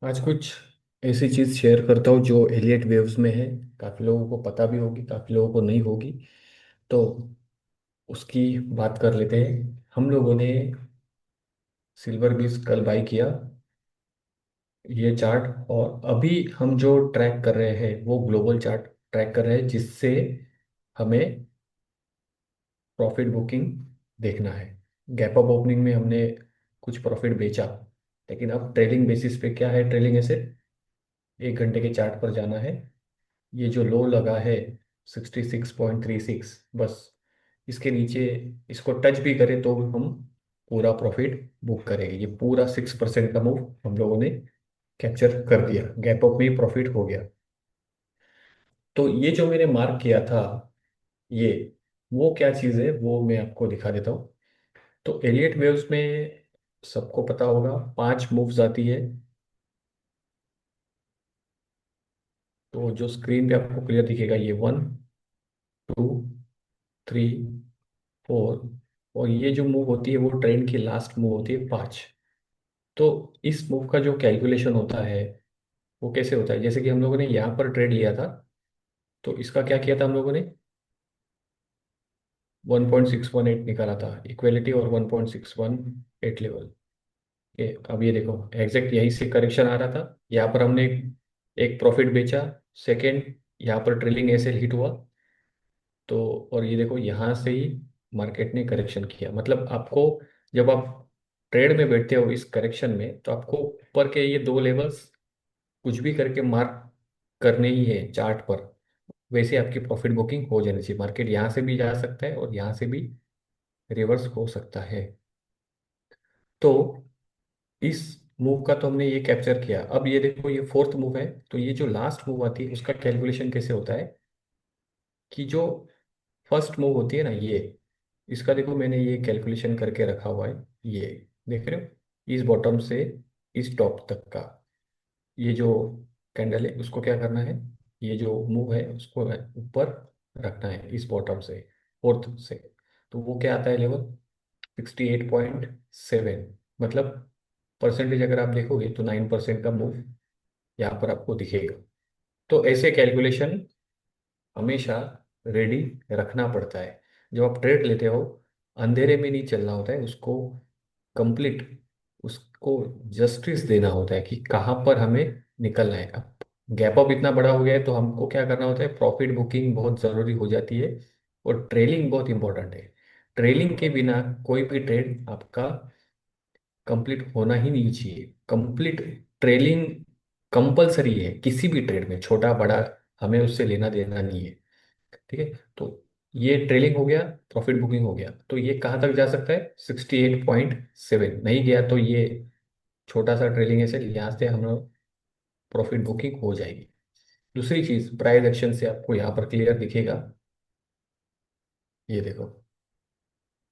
आज कुछ ऐसी चीज़ शेयर करता हूँ जो एलियट वेव्स में है। काफ़ी लोगों को पता भी होगी, काफ़ी लोगों को नहीं होगी। तो उसकी बात कर लेते हैं। हम लोगों ने सिल्वर बीज कल बाई किया, ये चार्ट। और अभी हम जो ट्रैक कर रहे हैं वो ग्लोबल चार्ट ट्रैक कर रहे हैं, जिससे हमें प्रॉफिट बुकिंग देखना है। गैप अप ओपनिंग में हमने कुछ प्रॉफिट बेचा, लेकिन अब ट्रेलिंग बेसिस पे क्या है, ट्रेलिंग ऐसे 1 घंटे के चार्ट पर जाना है। ये जो लो लगा है 66.36, बस इसके नीचे इसको टच भी करे तो हम पूरा प्रॉफिट बुक करेंगे। ये पूरा 6% का मूव हम लोगों ने कैप्चर कर दिया, गैप अप में प्रॉफिट हो गया। तो ये जो मैंने मार्क किया था, ये वो क्या चीज़ है वो मैं आपको दिखा देता हूँ। तो एलियट वेव्स में सबको पता होगा 5 मूव्स आती है। तो जो स्क्रीन पे आपको क्लियर दिखेगा, ये 1, 2, 3, 4। और ये जो मूव होती है वो ट्रेंड की लास्ट मूव होती है 5। तो इस मूव का जो कैलकुलेशन होता है वो कैसे होता है, जैसे कि हम लोगों ने यहाँ पर ट्रेड लिया था। तो इसका क्या किया था हम लोगों ने, 1.618 निकाला था इक्वलिटी, और 1.618 लेवल के। अब ये देखो, एग्जैक्ट यहीं से करेक्शन आ रहा था। यहाँ पर हमने एक प्रॉफिट बेचा। सेकेंड, यहाँ पर ट्रेलिंग ऐसे हिट हुआ। तो और ये देखो, यहाँ से ही मार्केट ने करेक्शन किया। मतलब आपको, जब आप ट्रेड में बैठते हो इस करेक्शन में, तो आपको ऊपर के ये 2 लेवल्स कुछ भी करके मार्क करने ही है चार्ट पर। वैसे आपकी प्रॉफिट बुकिंग हो जानी चाहिए। मार्केट यहाँ से भी जा सकता है और यहाँ से भी रिवर्स हो सकता है। तो इस मूव का तो हमने ये कैप्चर किया। अब ये देखो, ये फोर्थ मूव है। तो ये जो लास्ट मूव आती है उसका कैलकुलेशन कैसे होता है, कि जो फर्स्ट मूव होती है ना, ये इसका देखो, मैंने ये कैलकुलेशन करके रखा हुआ है। ये देख रहे हो, इस बॉटम से इस टॉप तक का ये जो कैंडल है, उसको क्या करना है, ये जो मूव है उसको ऊपर रखना है इस बॉटम से, फोर्थ से। तो वो क्या आता है, लेवल 68.7। मतलब परसेंटेज अगर आप देखोगे तो 9% का मूव यहाँ पर आपको दिखेगा। तो ऐसे कैलकुलेशन हमेशा रेडी रखना पड़ता है। जब आप ट्रेड लेते हो, अंधेरे में नहीं चलना होता है उसको, कंप्लीट उसको जस्टिस देना होता है कि कहाँ पर हमें निकलना है। अब गैप अप इतना बड़ा हो गया है तो हमको क्या करना होता है, प्रॉफिट बुकिंग बहुत ज़रूरी हो जाती है। और ट्रेलिंग बहुत इंपॉर्टेंट है। ट्रेलिंग के बिना कोई भी ट्रेड आपका कंप्लीट होना ही नहीं चाहिए। कंप्लीट ट्रेलिंग कंपलसरी है किसी भी ट्रेड में, छोटा बड़ा हमें उससे लेना देना नहीं है। ठीक है। तो ये ट्रेलिंग हो गया, प्रॉफिट बुकिंग हो गया। तो ये कहाँ तक जा सकता है, 68.7 नहीं गया तो ये छोटा सा ट्रेलिंग है, से यहाँ से हम लोग प्रॉफिट बुकिंग हो जाएगी। दूसरी चीज, प्राइस एक्शन से आपको यहाँ पर क्लियर दिखेगा। ये देखो,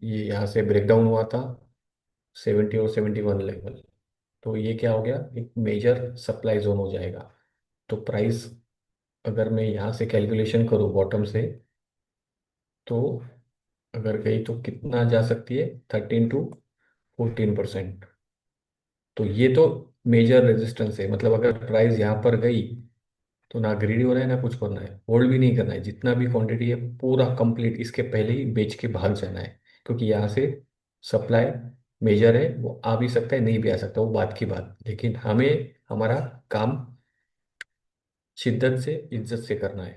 ये यहाँ से ब्रेकडाउन हुआ था 70 और 71 लेवल। तो ये क्या हो गया, एक मेजर सप्लाई जोन हो जाएगा। तो प्राइस अगर मैं यहाँ से कैलकुलेशन करूँ बॉटम से, तो अगर गई तो कितना जा सकती है, 13 to 14%। तो ये तो मेजर रेजिस्टेंस है। मतलब अगर प्राइस यहाँ पर गई तो ना ग्रीडी होना है ना कुछ करना है, होल्ड भी नहीं करना है। जितना भी क्वांटिटी है पूरा कंप्लीट इसके पहले ही बेच के भाग जाना है। क्योंकि यहाँ से सप्लाई मेजर है, वो आ भी सकता है नहीं भी आ सकता, वो बात की बात। लेकिन हमें हमारा काम शिद्दत से इज्जत से करना है।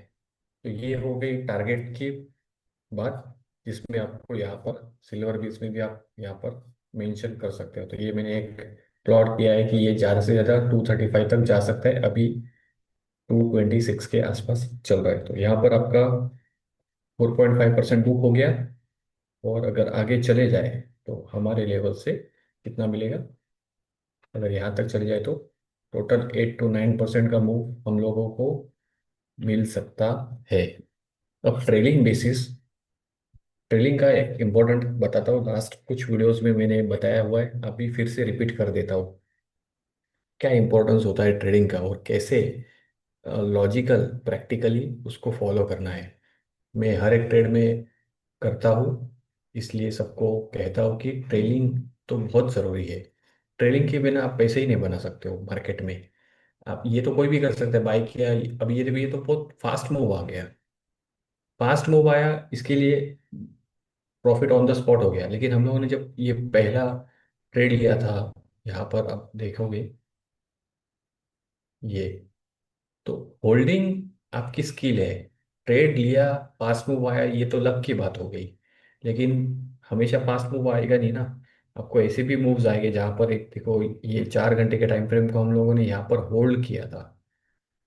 तो ये हो गई टारगेट की बात, जिसमें आपको यहाँ पर सिल्वर बीज में भी आप यहाँ पर मेंशन कर सकते हो। तो ये मैंने एक प्लॉट किया है कि ये ज़्यादा से ज़्यादा 235 तक जा सकता है। अभी 226 के आसपास चल रहा है। तो यहाँ पर आपका 4.5% बुक हो गया। और अगर आगे चले जाए तो हमारे लेवल से कितना मिलेगा, अगर यहाँ तक चले जाए तो टोटल 8 to 9% का मूव हम लोगों को मिल सकता है। अब ट्रेलिंग बेसिस, ट्रेलिंग का एक इम्पोर्टेंट बताता हूँ। लास्ट कुछ वीडियोस में मैंने बताया हुआ है, अभी फिर से रिपीट कर देता हूँ। क्या इंपॉर्टेंस होता है ट्रेडिंग का और कैसे लॉजिकल प्रैक्टिकली उसको फॉलो करना है। मैं हर एक ट्रेड में करता हूँ, इसलिए सबको कहता हूँ कि ट्रेलिंग तो बहुत ज़रूरी है। ट्रेलिंग के बिना आप पैसे ही नहीं बना सकते हो मार्केट में। आप ये तो कोई भी कर सकता है बाइक या, अब ये तो बहुत फास्ट मूव आ गया। फास्ट मूव आया, इसके लिए प्रॉफिट ऑन द स्पॉट हो गया। लेकिन हम लोगों ने जब ये पहला ट्रेड लिया था, यहाँ पर आप देखोगे ये, तो होल्डिंग आपकी स्किल है। ट्रेड लिया, फास्ट मूव आया, ये तो लक की बात हो गई। लेकिन हमेशा फास्ट मूव आएगा नहीं ना। आपको ऐसे भी मूव्स आएंगे जहाँ पर एक देखो, ये 4 घंटे के टाइम फ्रेम को हम लोगों ने यहाँ पर होल्ड किया था।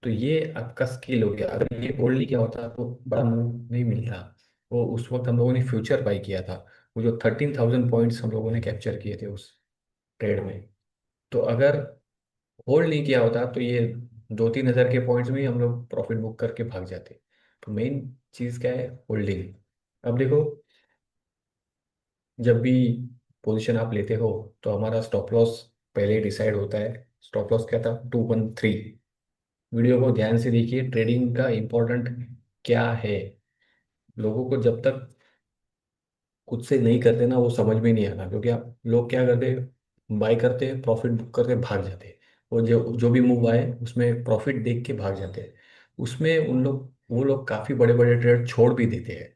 तो ये आपका स्किल हो गया। अगर ये होल्ड नहीं किया होता तो बड़ा मूव नहीं मिलता। वो उस वक्त हम लोगों ने फ्यूचर बाई किया था। वो जो 13,000 पॉइंट्स हम लोगों ने कैप्चर किए थे उस ट्रेड में। तो अगर होल्ड नहीं किया होता तो ये 2-3 हज़ार के पॉइंट्स में ही हम लोग प्रॉफिट बुक करके भाग जाते। तो मेन चीज़ क्या है? होल्डिंग। अब देखो, जब भी पोजीशन आप लेते हो तो हमारा स्टॉप लॉस पहले ही डिसाइड होता है। स्टॉप लॉस क्या था? 213। वीडियो को ध्यान से देखिए, ट्रेडिंग का इम्पोर्टेंट क्या है। लोगों को जब तक खुद से नहीं करते ना, वो समझ में नहीं आना। क्योंकि आप लोग क्या करते, बाई करते, प्रॉफिट बुक करके भाग जाते। वो जो जो भी मूव आए उसमें प्रॉफिट देख के भाग जाते हैं। उसमें उन लोग वो लोग काफ़ी बड़े बड़े ट्रेड छोड़ भी देते हैं।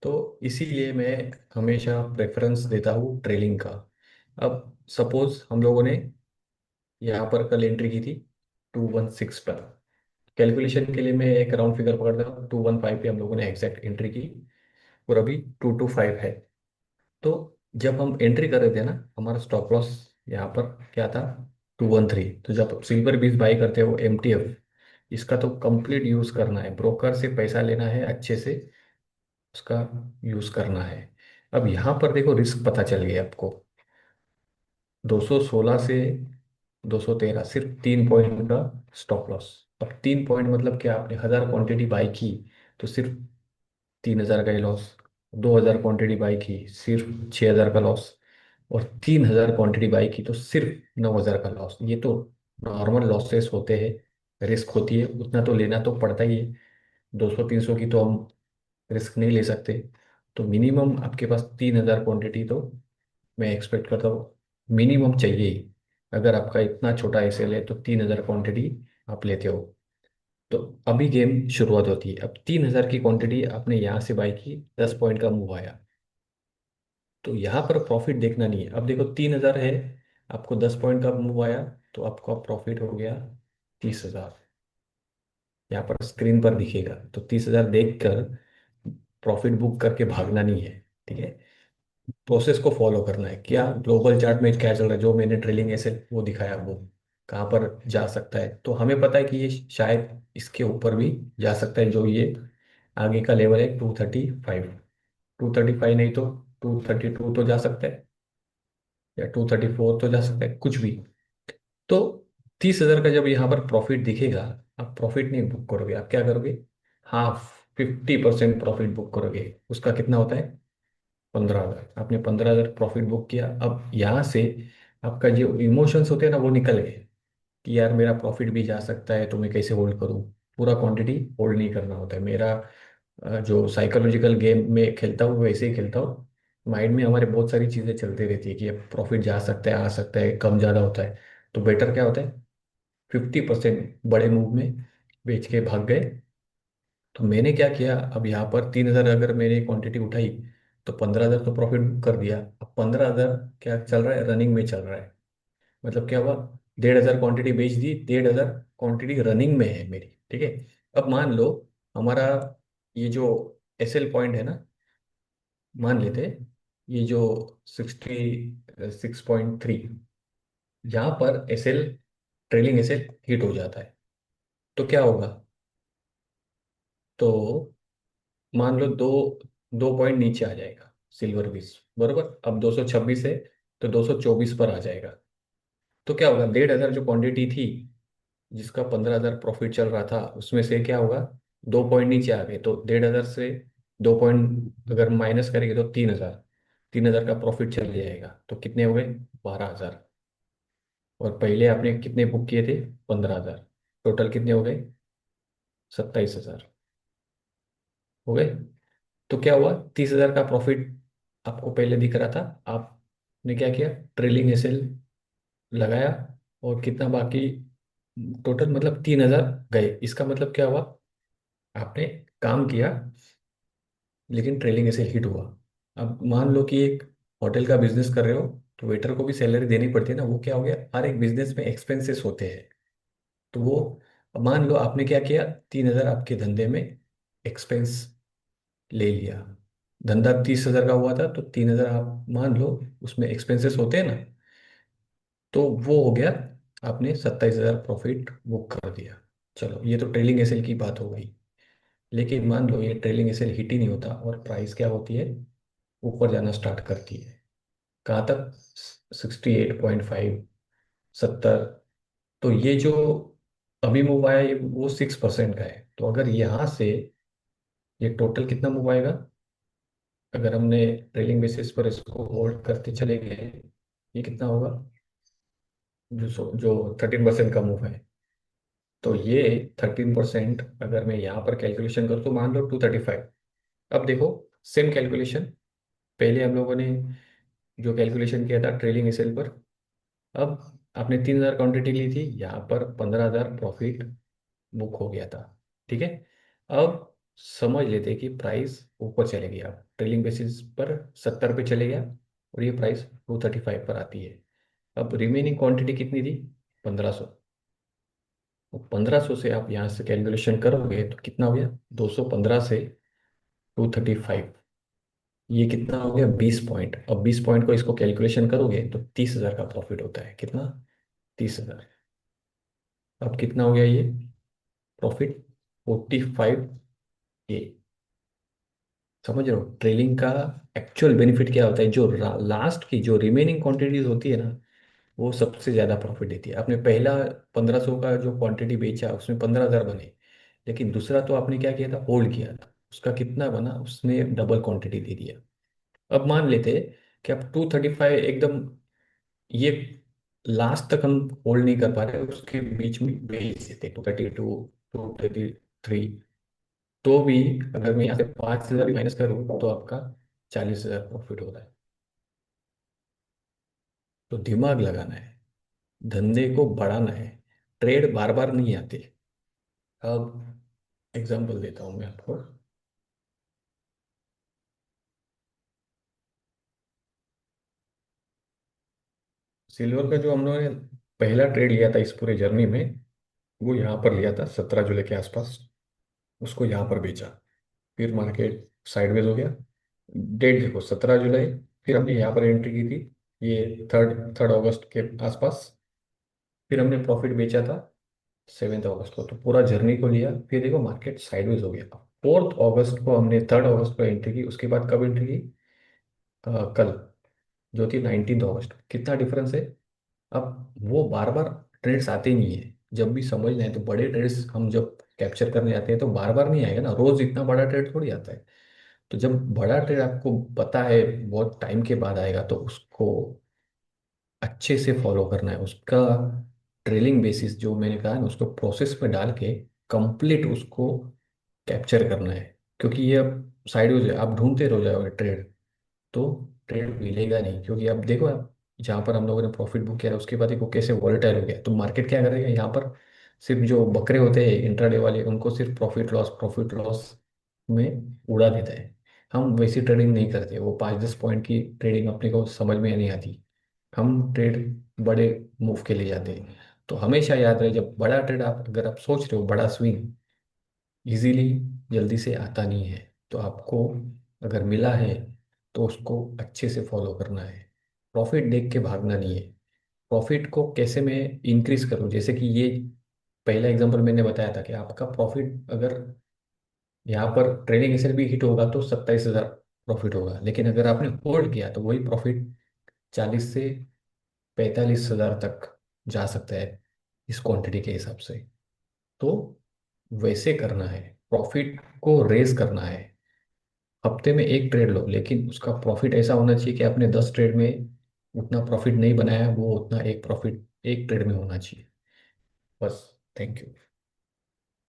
तो इसीलिए मैं हमेशा प्रेफरेंस देता हूँ ट्रेलिंग का। अब सपोज हम लोगों ने यहाँ पर कल एंट्री की थी 216 पर। कैलकुलेशन के लिए मैं एक राउंड फिगर पकड़ता हूँ, 215 पे हम लोगों ने एग्जैक्ट एंट्री की। और अभी 225 है। तो जब हम एंट्री कर रहे थे ना, हमारा स्टॉप लॉस यहाँ पर क्या था? 213। तो जब सिल्वर बीज बाई करते हो MTF, इसका तो कंप्लीट यूज करना है, ब्रोकर से पैसा लेना है, अच्छे से उसका यूज करना है। अब यहाँ पर देखो, रिस्क पता चल गया आपको। 216 से 213, सिर्फ 3 पॉइंट का स्टॉप लॉस। अब 3 पॉइंट मतलब क्या? आपने 1,000 क्वांटिटी बाई की तो सिर्फ 3,000 का ही लॉस। 2,000 क्वांटिटी बाई की सिर्फ 6,000 का लॉस। और 3,000 क्वांटिटी बाई की तो सिर्फ 9,000 का लॉस। ये तो नॉर्मल लॉसेस होते हैं, रिस्क होती है, उतना तो लेना तो पड़ता ही है। 200-300 की तो हम रिस्क नहीं ले सकते। तो मिनिमम आपके पास 3,000 क्वांटिटी तो मैं एक्सपेक्ट करता हूँ मिनिमम चाहिए ही। अगर आपका इतना छोटा एसएल है तो 3,000 क्वांटिटी आप लेते हो। तो अभी गेम शुरुआत होती है। अब 3,000 की क्वांटिटी आपने यहाँ से बाई की, 10 पॉइंट का मूव आया। तो यहाँ पर प्रॉफिट देखना नहीं है। अब देखो 3,000 है, आपको 10 पॉइंट का मूव आया, तो आपका प्रॉफिट हो गया 30,000। यहाँ पर स्क्रीन पर दिखेगा। तो 30,000 देख कर प्रॉफिट बुक करके भागना नहीं है। ठीक है? प्रोसेस को फॉलो करना है। क्या ग्लोबल चार्ट में क्या चल रहा है, जो मैंने ट्रेलिंग ऐसे वो दिखाया, वो कहाँ पर जा सकता है। तो हमें पता है कि ये शायद इसके ऊपर भी जा सकता है। जो ये आगे का लेवल है 235। 235 नहीं तो 232 तो जा सकता है, या 234 तो जा सकता है, कुछ भी। तो 30,000 का जब यहाँ पर प्रॉफिट दिखेगा, आप प्रॉफिट नहीं बुक करोगे, आप क्या करोगे? हाफ, 50% प्रॉफिट बुक करोगे। उसका कितना होता है? 15,000। आपने 15,000 प्रॉफिट बुक किया। अब यहाँ से आपका जो इमोशंस होते हैं ना, वो निकल गए कि यार मेरा प्रॉफिट भी जा सकता है, तो मैं कैसे होल्ड करूँ। पूरा क्वांटिटी होल्ड नहीं करना होता है। मेरा जो साइकोलॉजिकल गेम में खेलता हूँ वैसे ही खेलता हूँ। माइंड में हमारे बहुत सारी चीज़ें चलती रहती है कि ये प्रॉफिट जा सकता है, आ सकता है, कम ज़्यादा होता है। तो बेटर क्या होता है? 50% बड़े मूव में बेच के भाग गए। तो मैंने क्या किया, अब यहाँ पर 3,000 अगर मैंने क्वांटिटी उठाई, तो 15,000 तो प्रॉफिट बुक कर दिया। अब 15,000 क्या चल रहा है? रनिंग में चल रहा है। मतलब क्या हुआ? 1,500 क्वांटिटी बेच दी, 1,500 क्वांटिटी रनिंग में है मेरी। ठीक है? अब मान लो हमारा ये जो SL पॉइंट है ना, मान लेते हैं ये जो 66.3, यहाँ पर SL, ट्रेलिंग SL हिट हो जाता है, तो क्या होगा? तो मान लो दो 2 पॉइंट नीचे आ जाएगा सिल्वर बीस, बरोबर। अब 226 है तो 224 पर आ जाएगा। तो क्या होगा? 1,500 जो क्वांटिटी थी, जिसका 15,000 प्रॉफिट चल रहा था, उसमें से क्या होगा? 2 पॉइंट नीचे आ गए। तो 1,500 से 2 पॉइंट अगर माइनस करेंगे तो 3,000। 3,000 का प्रॉफिट चल जाएगा। तो कितने हो गए? 12,000। और पहले आपने कितने बुक किए थे? 15,000। टोटल कितने हो गए? 27,000 हो गए। तो क्या हुआ? 30,000 का प्रॉफिट आपको पहले दिख रहा था। आपने क्या किया? ट्रेलिंग एसएल लगाया, और कितना बाकी टोटल मतलब 3,000 गए, इसका मतलब क्या हुआ? आपने काम किया लेकिन ट्रेलिंग ऐसे हिट हुआ। अब मान लो कि एक होटल का बिजनेस कर रहे हो, तो वेटर को भी सैलरी देनी पड़ती है ना, वो क्या हो गया, हर एक बिजनेस में एक्सपेंसेस होते हैं। तो वो, अब मान लो आपने क्या किया, 3,000 आपके धंधे में एक्सपेंस ले लिया। धंधा 30,000 का हुआ था, तो 3,000 आप मान लो उसमें एक्सपेंसेस होते हैं ना, तो वो हो गया, आपने 27,000 प्रॉफिट बुक कर दिया। चलो, ये तो ट्रेलिंग एसएल की बात हो गई। लेकिन मान लो ये ट्रेलिंग एसएल हिट ही नहीं होता और प्राइस क्या होती है, ऊपर जाना स्टार्ट करती है। कहाँ तक? 68.5, 70। तो ये जो अभी मूव आया, ये वो 6% का है। तो अगर यहाँ से ये टोटल कितना मूव आएगा, अगर हमने ट्रेलिंग बेसिस पर इसको होल्ड करते चले गए, ये कितना होगा? जो 13% का मूव है, तो ये 13%, अगर मैं यहाँ पर कैलकुलेशन करूँ तो मान लो 235। अब देखो, सेम कैलकुलेशन पहले हम लोगों ने जो कैलकुलेशन किया था ट्रेलिंग एसएल पर। अब आपने 3,000 क्वांटिटी ली थी, यहाँ पर 15,000 प्रॉफिट बुक हो गया था। ठीक है। अब समझ लेते हैं कि प्राइस ऊपर चले गया, ट्रेलिंग बेसिस पर 70 पे चले गया और ये प्राइस 235 पर आती है। अब रिमेनिंग क्वांटिटी कितनी थी? 1,500। तो 1,500 से आप यहाँ से कैलकुलेशन करोगे तो कितना हो गया? 215 से 235, ये कितना हो गया? 20 पॉइंट। अब 20 पॉइंट को इसको कैलकुलेशन करोगे तो 30,000 का प्रॉफिट होता है। कितना? 30,000। अब कितना हो गया ये प्रॉफिट? 45 के। समझ रहे हो ट्रेलिंग का एक्चुअल बेनिफिट क्या होता है? जो लास्ट की जो रिमेनिंग क्वांटिटीज होती है ना, वो सबसे ज़्यादा प्रॉफिट देती है। आपने पहला 1,500 का जो क्वांटिटी बेचा उसमें 15,000 बने, लेकिन दूसरा तो आपने क्या किया था, होल्ड किया था, उसका कितना बना? उसने डबल क्वांटिटी दे दिया। अब मान लेते हैं कि आप 235 एकदम, ये लास्ट तक हम होल्ड नहीं कर पा रहे, उसके बीच में बेच देते 232, 233, तो भी अगर मैं यहाँ से 5,000 माइनस करूँ तो आपका 40,000 प्रॉफिट हो रहा है। तो दिमाग लगाना है, धंधे को बढ़ाना है, ट्रेड बार बार नहीं आते। अब एग्जांपल देता हूँ मैं आपको। सिल्वर का जो हम लोगों ने पहला ट्रेड लिया था इस पूरे जर्नी में, वो यहाँ पर लिया था 17 जुलाई के आसपास, उसको यहाँ पर बेचा। फिर मार्केट साइडवेज हो गया। डेट देखो, 17 जुलाई। फिर हमने यहाँ पर एंट्री की थी, ये थर्ड थर्ड अगस्त के आसपास। फिर हमने प्रॉफिट बेचा था 7 अगस्त को। तो पूरा जर्नी को लिया, फिर देखो मार्केट साइडवेज हो गया। 4 अगस्त को हमने, 3 अगस्त को एंट्री की। उसके बाद कब एंट्री की? कल, जो थी 19 अगस्त। कितना डिफरेंस है? अब वो बार बार ट्रेड्स आते नहीं है। जब भी समझना है तो बड़े ट्रेड्स हम जब कैप्चर करने जाते हैं तो बार बार नहीं आएगा ना, रोज इतना बड़ा ट्रेड थोड़ी आता है। तो जब बड़ा ट्रेड आपको पता है बहुत टाइम के बाद आएगा, तो उसको अच्छे से फॉलो करना है। उसका ट्रेलिंग बेसिस जो मैंने कहा ना, उसको प्रोसेस में डाल के कंप्लीट उसको कैप्चर करना है। क्योंकि ये अब साइडवेज है, आप ढूंढते रह जाओगे ट्रेड, तो ट्रेड मिलेगा नहीं। क्योंकि अब देखो आप, जहाँ पर हम लोगों ने प्रॉफिट बुक किया उसके बाद देखो कैसे वॉलेटाइल हो गया। तो मार्केट क्या करेगा यहाँ पर? सिर्फ जो बकरे होते हैं इंट्राडे वाले, उनको सिर्फ प्रॉफिट लॉस में उड़ा देता है। हम वैसी ट्रेडिंग नहीं करते, वो 5-10 पॉइंट की ट्रेडिंग अपने को समझ में नहीं आती। हम ट्रेड बड़े मूव के लिए जाते हैं। तो हमेशा याद रहे, जब बड़ा ट्रेड आप, अगर आप सोच रहे हो बड़ा स्विंग, इजीली जल्दी से आता नहीं है। तो आपको अगर मिला है तो उसको अच्छे से फॉलो करना है। प्रॉफिट देख के भागना नहीं है। प्रॉफिट को कैसे मैं इंक्रीज करूं, जैसे कि ये पहला एग्जांपल मैंने बताया था कि आपका प्रॉफिट अगर यहाँ पर ट्रेडिंग एसएल भी हिट होगा तो 27,000 प्रॉफिट होगा, लेकिन अगर आपने होल्ड किया तो वही प्रॉफिट 40 से 45,000 तक जा सकता है इस क्वांटिटी के हिसाब से। तो वैसे करना है, प्रॉफिट को रेज करना है। हफ्ते में एक ट्रेड लो, लेकिन उसका प्रॉफिट ऐसा होना चाहिए कि आपने 10 ट्रेड में उतना प्रॉफिट नहीं बनाया, वो उतना एक प्रॉफिट एक ट्रेड में होना चाहिए। बस। Thank you.